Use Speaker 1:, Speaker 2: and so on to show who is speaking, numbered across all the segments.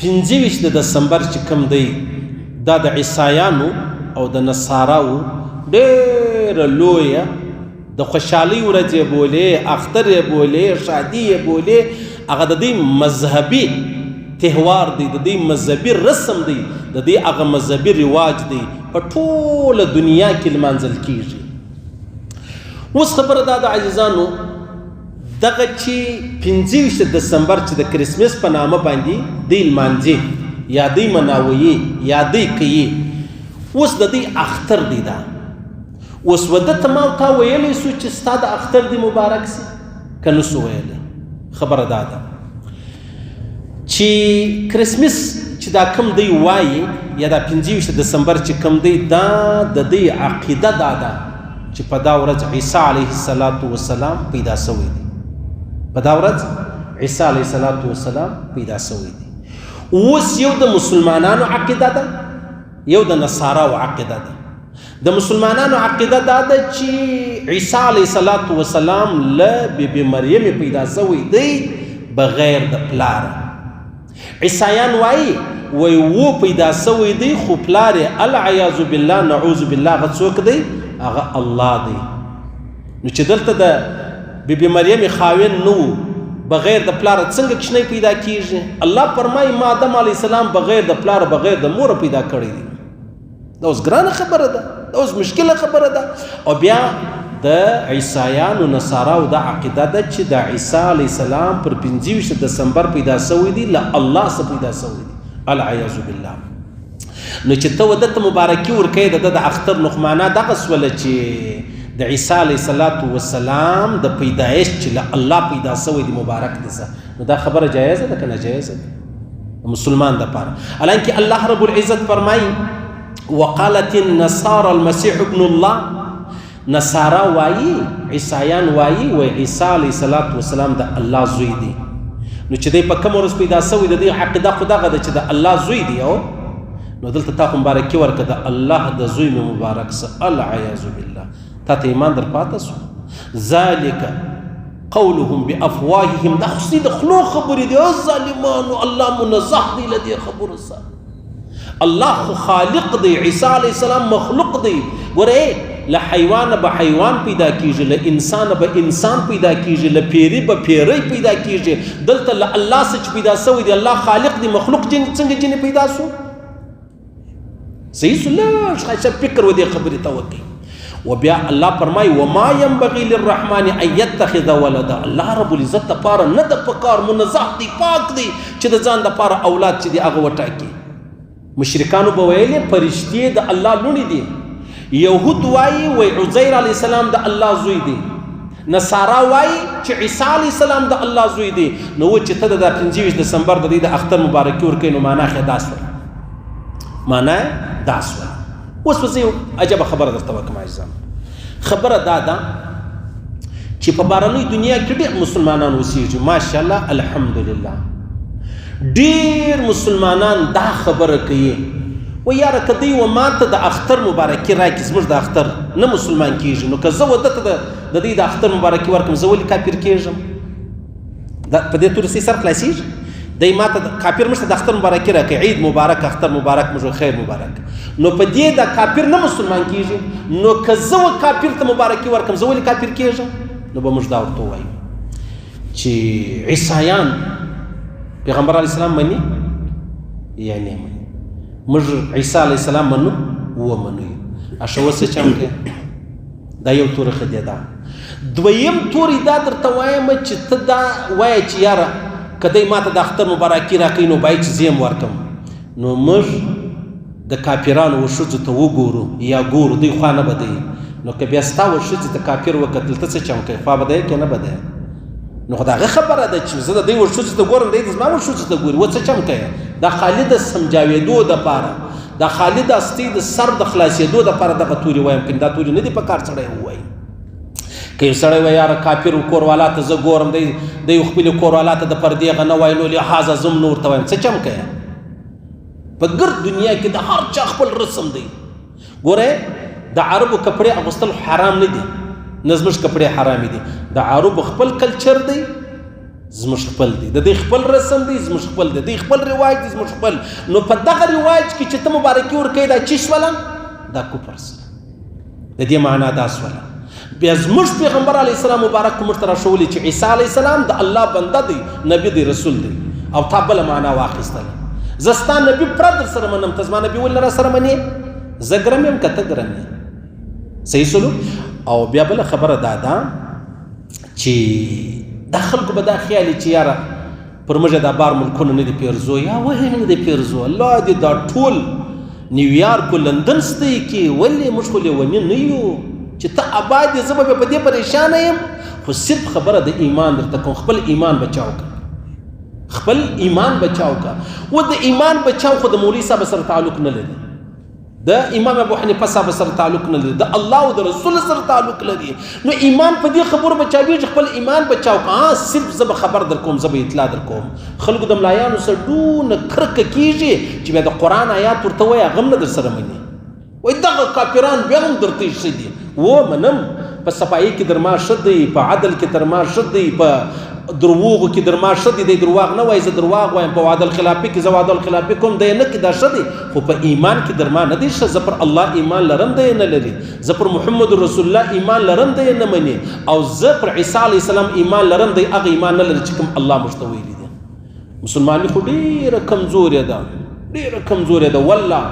Speaker 1: 25 د دسمبر چې کوم دی دا د عیسایانو او د نصاراو ډېره لویه د خوشحالۍ ورځ یې بولې، اختر یې بولې، شادي یې بولې. هغه د دوی مذهبي تهوار دی، د دوی مذهبي رسم دی، د دوی هغه مذهبي رواج دی، په ټوله دنیا کې لمانځل کیږي. اوس خبره دا د عزیزانو دغه چې 25 دسمبر چې د کرسمس په نامه باندې دوی لمانځي یا دوی مناوي یا دوی کوي، اوس د دوی اختر دی. دا اوس وده ته ما تا ویلی سو چې ستا د اختر دی مبارک سي که نه سو ویلی. خبره دا ده چې کرسمس چې دا کم دی وایي یا دا 25 دسمبر چې کم دی دا د دوی عقیده دا ده چې په دا ورځ عیسی علیه السلام پیدا سوی دی. په دا ورځ عیسی علیه السلام پیدا سوی دی. اوس یو د مسلمانانو عقیده ده، یو د نصاراو عقیده ده. د مسلمانانو عقیده دا ده چې عیسی علیه السلام له بیبي مریم پیدا سوی دی بغیر د پلاره. عیسایان وایي و پیدا سوی دی خو پلار یې العیاذ بالله نعوذ بالله هغه څوک دی؟ هغه الله دی. نو چې دلته د بیبي مریم خاوند نه و بغیر د پلاره څنګه کشنۍ پیدا کیږي؟ الله فرمایي ما آدم علیه السلام بغیر د پلاره بغیر د موره پیدا کړی دی. دا اوس ګرانه خبره ده، دا اوس مشکله خبره ده. او بیا د عیسایانو نصاراو دا عقیده ده چې د عیسی علیه السلام پر 25 دسمبر پیدا سوی دی، له الله څخه پیدا سوی دی العیاذ بالله. نو چې ته وده ته مبارکي ورکوې د اختر نو معنا دغه سوله چې د عیسی علیه السلام د پیدایش چې له الله پیدا سوی دی مبارک دی. نو دا خبره جایزه ده که ناجایزه ده مسلمان دپاره؟ حالانکه الله رب العزت فرمایي وقالت النصارى المسيح ابن الله. نصارا وایي، عیسایان وایي و عیسی علیه السلام د الله زوی دی. نو چې دی په کوم ورځ پیدا سوی د دې عقیده خو دغه ده چې د الله زوی دی. او نو دلته تا خو مبارکي ورکړه د الله د زوی مې مبارک سه العیاذ بالله. تا ته ایمان در پاته سو؟ ذلک قولهم بافواههم. دا خو د خلو خبرې دي او ظالمانو، الله منزه دی له دې خبرو سره. الله خو خالق دی، عیسی علیه السلام مخلوق دی. ګوره له حیوان به حیوان پیدا کیږي، له انسان به انسان پیدا کیږي، له پیری به پیری پیدا کیږي. دلته له الله څخه پیدا سوی دی، الله خالق دی، مخلوق څنګه جن پیدا سو؟ صحیح سلا څه فکر و دې خبرې ته وکړي. و بیا الله فرمایي وما ينبغي للرحمن ان يتخذ ولدا. الله رب العزت لپاره نه د پکار، منزه دی، پاک دی چې د ځان لپاره اولاد چې دی هغه وټاکي. مشرکانو به ویلې فرشتې د الله لوڼې دي. یهود وایي و عزیر علیه السلام د الله زوی دی. نصارا وایي چې عیسی علیه السلام د الله زوی دی. نو چې ته د 25 دسمبر د دې د اختر مبارکي ورکوې نو معنا یې دا سوله، معنا یې دا سوله. اوس به زه یو عجبه خبره درته وکړم عزیزان. خبره دا ده چې په بهرنۍ دنیا کې ډېر مسلمانان اوسېږي ماشاءالله الحمدلله. ډېر مسلمانان دا خبره کوي و یاره که دوی و ما ته د اختر مبارکي راکړي زموږ د اختر نه مسلمان کېږي، نو که زه وده ته د دوی د اختر مبارکي ورکړم زه ولې کافر کېږم؟ په دې تورې سر خلاصېږي. دوی ما ته کافر موږ ته د اختر مبارکي راکړي، عید مبارک، اختر مبارک، موږ خیر مبارک. نو په دې د کافر نه مسلمان کېږي. نو که زه کافر ته مبارکي ورکړم زه ولې کافر کېږم؟ نو به موږ دا ورته ووایو چې عیسایان پیغمبر علیه السلام مني یا نه مني؟ موږ عیسی علیه السلام منو و منو. اشه اوس څه چم کوې؟ دا یو توره خدیه ده. دویم تورې دا درته وایم چې ته دا وایه چې یاره که دی ما ته د اختر مبارکي راکوي نو باید چې زه یې ورکړم. نو موږ د کافرانو و ښځو ته وګورو یا ګورو، دوی خوا نه به دی. نو که بیا ستا و ښځې ته کافر وکتل ته څه چم کوې؟ خوا به دی که نه به دی؟ نو خو د هغه خبره ده چې زه د دوی و ښځو ته ګورم، دی د زما و ښځو ته ګوري، و څه چم کوې؟ دا خالي د سمجاوېدو دپاره، دا خالي د هستۍ د سر د خلاصېدو دپاره دغه تورې وایم. که دا تورې نه دي په کار سړی ووایي. که یو سړی وایي یاره کافر کوروالا ته زه ګورم، دی خپلې کوروالا ته د پردې هغه نه وایي، نو لحاظه زم نه ورته وایم. څه چم کوې؟ په ګرد دنیا کې د هر چا خپل رسم دی. ګوره د عربو کپړې اغوستل حرام نه دي، نه زموږ کپړې حرامې دي. د عربو خپل کلچر دی زموږ خپل دی، د دې خپل رسم دی زموږ خپل دی، د دې خپل رواج دی زموږ خپل. نو په دغه رواج کې چې ته مبارکي ورکوې دا چی شوله؟ دا کفر سره. د دې معنا دا سوله. بیا زموږ پیغمبر علیه السلام مبارک موږ ته راښولي چې عیسی علیه السلام د الله بنده دی، نبی دی، رسول دی. او تا بله معنا واخیستله. زه ستا نبي پوره در سره منم، ته زما نبي ولې را سره منې؟ زه ګرم یم که ته ګرم یې. صحیح سلو. او بیا بله خبره دا ده چې دا خلکو به دا خیالي چې یاره پر موږ دا بار ملکونه نه دي پیرزو، یا ولې نه دي پیرزو؟ الله دې دا ټول نیویارک و لندن ستوي کې، ولې موږ خو لیوني نه یو چې ته آباد یې، زه به په دې پریشانه یم. خو صرف خبره د ایمان درته کوم، خپل ایمان بچاو که، خپل ایمان بچاو که. و د ایمان بچاو خو د مولوي صاحب سره تعلق نه لري، د امام ابو حنیفه صاحب سره تعلق نه لري، د الله او د رسول سره تعلق لري. نو ایمان په دې خبرو بچاوي چې خپل ایمان بچاو که. صرف زه به خبر در کوم، زه به اطلاع در کوم. خلکو د ملایانو سره دونه کرکه کېږي چې بیا د قرآن آیات ورته وایي هغه هم نه در سره مني. وایي دغه کافران بیا هم درته ښه دي. و منم، په صفایي کې در ما ښه دی، په عدل کې در ما ښه دی، په دروغو کې در ما ښه دی. دی درواغ نه وایي، زه درواغ وایم. په وعده الخلافي کې زه وعده الخلافي کوم، دی نه کې دا ښه دی. خو په ایمان کې در ما نه دی ښه. زه پر الله ایمان لرم، دی نه لري. زه پر محمد رسول الله ایمان لرم، دی نه مني. او زه پر عیسی علیه السلام ایمان لرم، دی هغه ایمان نه لري چې کوم الله موږ ته ویلي دی. مسلماني خو ډېره کمزورې ده، ډېره کمزورې ده. والله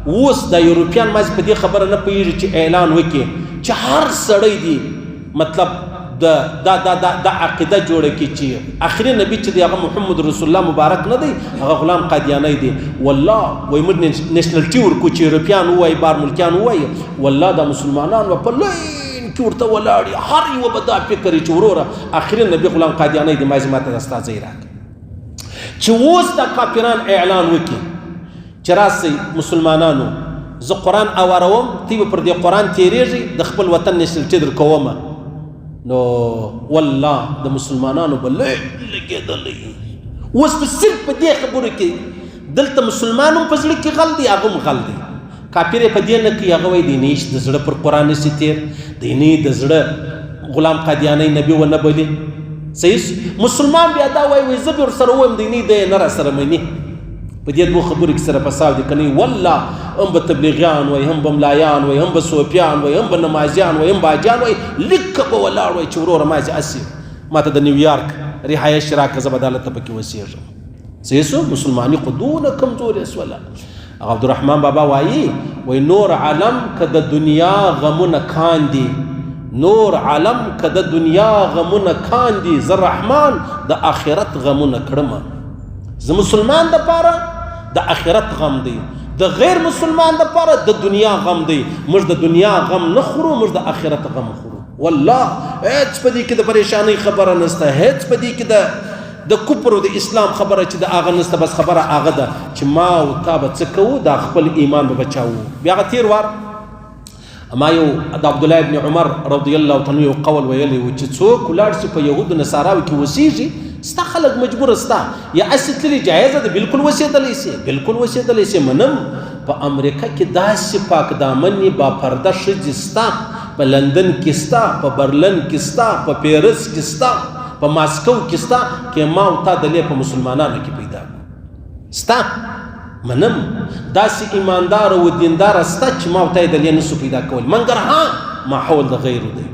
Speaker 1: اوس دا یوروپیان مازې په دې خبره نه پوهېږي چې اعلان وکړي چې هر سړی دی مطلب دا عقیده جوړه کړي چې آخري نبی چې دی هغه محمد رسول الله مبارک نه دی، هغه غلام قادیانی دی. والله وایي موږ نیشنلټي ورکو چې یوروپیان ووایي، بار ملکیان ووایي. والله دا مسلمانان به په لین کې ورته ولاړ وي، هر یوه به دا فکر وي چې وروره آخري نبی غلام قادیانی دی، مازې ماته دا ستا ځای راکړه. چې اوس دا کافران اعلان وکړي چې راسئ مسلمانانو، زه قرآن اواروم، تی به پر دې قرآن تېرېږي، د خپل وطن نیشنلټي در کومه. نو والله د مسلمانانو به لګېدلی. اوس په صرف په دې خبرو کې دلته مسلمان هم په زړه کې غل دی، هغه هم غل دی. کافر یې په دې نه کوي، هغه وایي دی نه د زړه پر قرآن نشي تېر، دی نه د زړه غلام قادیانی نبي ونه بلي. صحیح. مسلمان بیا دا وایي زه به ورسره ووایم، دی نه دی نه را سره مني. په دې دوه خبرو کې سره فساد دی که نه؟ والله هم به تبلیغیان وایي، هم به ملایان وایي، هم به صوفیان وایي، هم به نمازیان وایي، هم به حاجیان وایي. لکه به ولاړ وایي چې وروره مازې اسې ما ته د نیویارک رهایش راکړه، زه به دا هلته پکې اوسېږم. صحیح شو. مسلماني خو دونه کمزورې شوله. هغه عبدالرحمن بابا وایي نور عالم که د دنیا غمونه کاندي، نور عالم که د دنیا غمونه کاندي، زه رحمان د آخرت غمونه کړمه. زه مسلمان د پاره د آخرت غم دی، د غیر مسلمان د پاره د دنیا غم دی. موږ د دنیا غم نه خورو، موږ د آخرت غم خورو. والله هیڅ په دې کې د پریشانۍ خبره نشته، هیڅ په دې کې د کفر او د اسلام خبره چې د هغه نشته. بس خبره هغه ده چې ما او تا به څه کوو، دا خپل ایمان به بچاوو. بیا هغه تېر وار ما یو د عبدالله ابن عمر رضی الله تعالی یو قول ویلی و چې څوک ولاړ شي په یهودو نصاراو کې اوسېږي، ستا خلک مجبوره ستا یا اسې تللي جایزه ده، بالکل اوسېدلی سي، بالکل اوسېدلی سي. منم په امریکا کې داسې پاک دامنې با پرده ښځې ستا، په لندن کې ستا، په برلن کې ستا، په پیرس کې ستا، په ماسکو کې ستا، کې ما او تا دلې په مسلمانانو کې پیدا کړو ستا. منم داسې ایماندار او دیندار ستا چې ما او تا یې دلې نسو پیدا کولی، مګر ها ماحول د غیرو دی.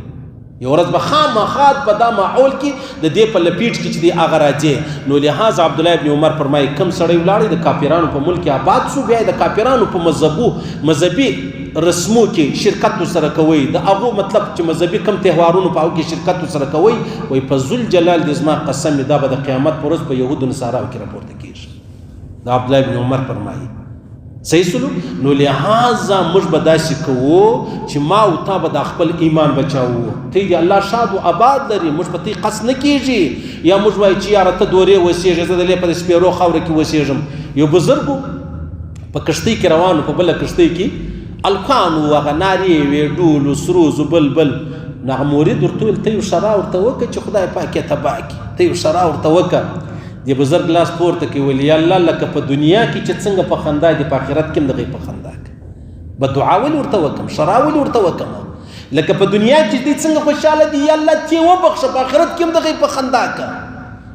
Speaker 1: یو ورځ به خامخا په دا ماحول کې د دې په لپیټ کې چې دی هغه راځي. نو لحاظ عبدالله ابن عمر فرمایي کم سړی ولاړی د کافرانو په ملک کې آباد شو، بیا د کافرانو په مذهبي رسمو کې شرکت سره کوي، د هغو مطلب چې مذهبي کم تهوارونو په هغو کې شرکت سره کوي. وایي په ذوالجلال دې زما قسم دا به د قیامت په ورځ په یهودو نصاراو کې راپورته کېږي. د عبدالله ابن عمر فرمایي. صحیح سلو. نو لہذا موږ به داسې کوو چې ما او تا به د خپل ایمان بچاوو. ته دې الله شاد او آباد لري، موږ په تی قصد نه کېږي. یا موږ وایو چې یاره ته دورې اوسېږې، زه دلې په سپېرو خاوره کې اوسېږم. یو بزرګ په کښتۍ کې روانو، په بله کښتۍ کې الکان و، هغه نارې وې، ډول سروز بلبل. نو هغه مورید ورته ویل ته یو شرا ورته وکړه چې خدای پاک یې تباه کړي، ته یو شرا ورته وکړه. د بزرګ لاس پورته کوي، ویل یا الله لکه په دنیا کې چې څنګه په خندا دي، په آخرت کې هم دغې په خندا کې. به دعا ولې ورته وکړم، شرا ولې ورته وکړم؟ لکه په دنیا کې دې څنګه خوشحاله دي، یا الله ته یې وبخښه، په آخرت کې هم دغې په خندا که.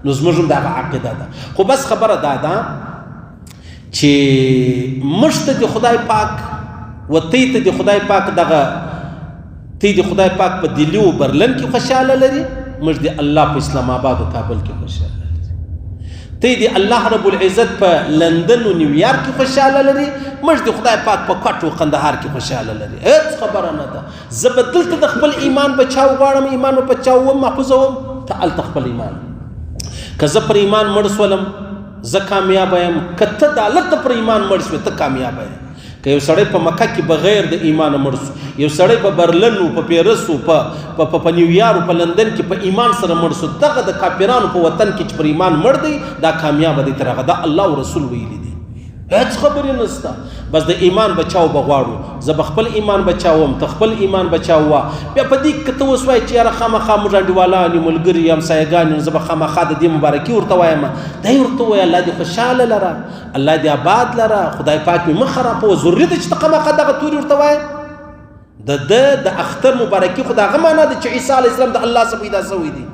Speaker 1: نو زموږ هم دغه عقیده ده. خو بس خبره دا ده چې موږ ته د خدای پاک و تی ته د خدای پاک دغه تی د خدای پاک په دلی و برلن کې خوشحاله لري، موږ د الله په اسلام آباد و کابل کې خوشحاله لري. تی د الله رب العزت په لندن و نیویارک کې خوشحاله لري، موږ د خدای پاک په کوټ و قندهار کې خوشحاله لري. هیڅ خبره نه ده. زه به دلته د خپل ایمان بچاو غواړم، ایمان به بچاوم، محفوظوم، ته هلته خپل ایمان. که زه پر ایمان مړ سولم زه کامیابه یم، که ته د هلته پر ایمان مړ شوې ته کامیابه یې. که یو سړی په مکه کې بغیر د ایمانه مړ سو، یو سړی په برلن و په پیرس و په نیویارک و په لندن کې په ایمان سره مړ سو، دغه د کافرانو په وطن کې چې پر ایمان مړ دی دا کامیابه دی تر هغه. دا الله او رسول ویلي دي، هیڅ خبرې نشته. بس د ایمان بچاو به غواړو، زه به خپل ایمان بچاوم، ته خپل ایمان بچاوه. بیا په دې کې ته اوس وایې چې یاره خامخا موږ انډیوالان یو، ملګري یو، همسایګان یو، زه به خامخا د دې مبارکي ورته وایم. دا یې ورته ووایه الله دې خوشحاله لره، الله دې آباد لره، خدای پاک مې مه خرابوه. ضروري ده چې ته خامخا دغه تورې ورته وایې. د ده د اختر مبارکي خو د هغه معنا ده چې عیسی علیه السلام د الله څخه پیدا شوی دی.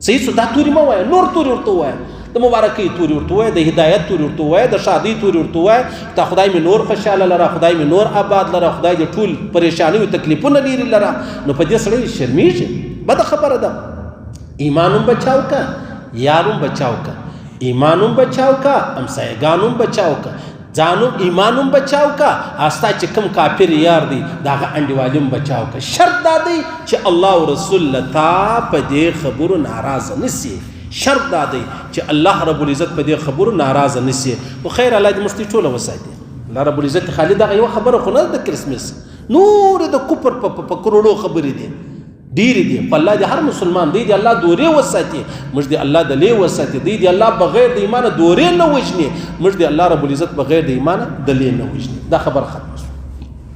Speaker 1: صحیح سو دا تورې مه وایه، نور تورې ورته ووایه، د مبارکۍ تورې ورته وایه، د هدایت تورې ورته وایه، د شادۍ تورې ورته وایه. تا خدای مې نور خوشحاله لره، خدای مې نور آباد لره، خدای دې ټول پریشانیو تکلیفونه لرې لره. نو په دې سړی شرمېږي، بده خبره ده. ایمان هم بچاو که، یار هم بچاو که، ایمان هم بچاو که، همسایګان هم بچاو که، ځانم ایمان هم بچاو که، استا چې کوم کافر یار دی د هغه انډیوالي هم بچاو که. شرط دا دی چې الله او رسول تا په دې خبرو ناراضه نسي. شرط دا دی چې الله رب العزت په دې خبرو ناراضه نسي. خو خیر الله دې مستي ټوله وساتي. الله رب العزت خالي دغه یوه خبره خو نه د کرسمس، نور د کفر په کروڑو خبرې دي، ډېرې دي. خو الله دې هر مسلمان دی دې الله دورې وساتي، موږ دې الله دلې وساتي، دی دې الله بغیر د ایمانه دورې نه وژني، موږ دې الله رب العزت بغیر د ایمانه دلې نه وژني. دا خبر ختمه.